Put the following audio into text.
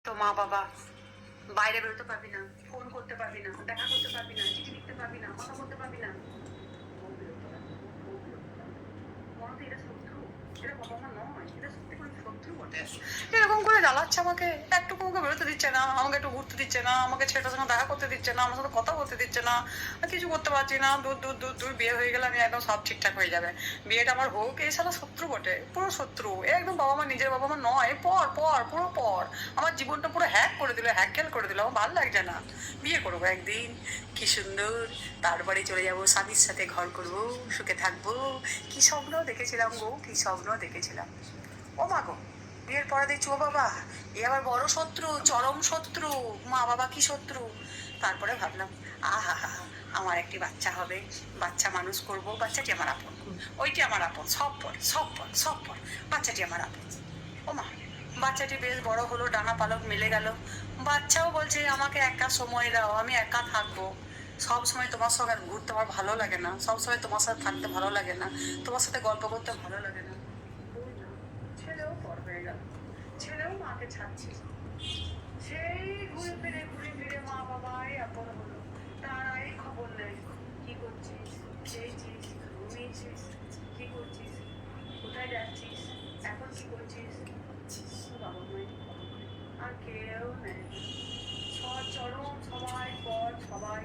তো মা বাবা বাইরে বেরোতে পারবি না, ফোন করতে পারবি না, দেখা করতে পারবি না, চিঠি লিখতে পারবি না, কথা বলতে পারবি না। খুব বিরক্ত লাগে, খুব বিরক্ত লাগে। মনে হতো এরা শত্রু, এরা বাবা মা নয়, এরা সত্যি করে শত্রু বটে। এরকম করে জ্বালাচ্ছে আমাকে, একটুকু আমাকে বেরোতে দিচ্ছে না, আমাকে একটু ঘুরতে দিচ্ছে না, আমাকে ছেলেটার সঙ্গে দেখা করতে দিচ্ছে না, আমার সাথে কথা বলতে দিচ্ছে না, আর কিছু করতে পারছি না। দূর দূর দূর দূর বিয়ে হয়ে গেলে আমি একদম সব ঠিকঠাক হয়ে যাবে। বিয়েটা আমার হোক, এই সালা শত্রু বটে, পুরো শত্রু। এ একদম বাবা মা, নিজের বাবা মা নয়। পর পর পুরো পর আমার জীবনটা পুরো হ্যাক করে দিল, হ্যাকেল করে দিল। আমার ভালো লাগছে না। বিয়ে করবো একদিন, কি সুন্দর, তারপরে চলে যাবো স্বামীর সাথে, ঘর করবো, সুখে থাকবো। কি স্বপ্ন দেখেছিলাম গো, কি স্বপ্ন দেখেছিলাম। ও মা গো, বিয়ের পরে দেখছি ও বাবা, এ আবার বড় শত্রু, চরম শত্রু। মা বাবা কি শত্রু। তারপরে ভাবলাম, আহা হা, আমার একটি বাচ্চা হবে, বাচ্চা মানুষ করব, বাচ্চাটি আমার আপন, ওইটি আমার আপন, সব পর সব পর সব পর, বাচ্চাটি আমার আপন। ও মা, বাচ্চাটি বেশ বড় হলো, ডানা পালক মেলে গেল। বাচ্চাও বলছে আমাকে একা সময় দাও, আমি একা থাকবো। সব সময় তোমার সঙ্গে ঘুরতে আমার ভালো লাগে না, সব সময় তোমার সাথে থাকতে ভালো লাগে না, তোমার সাথে গল্প করতে ভালো লাগে না। ওই না, ছেলেও বড় হয়ে গেল, ছেলেও মাকে ছাড়ছে। সেই ঘুরে ফিরে মা বাবাই আপন হলো, তারাই খবর নেয়। কি করছিস, খেয়েছিস, ঘুমিয়েছিস, কি করছিস, কোথায় যাচ্ছিস, এখন কি করছিস। বাবা মাই খবর নেই, আর কেউ নেই। চরম সবাই পর, সবাই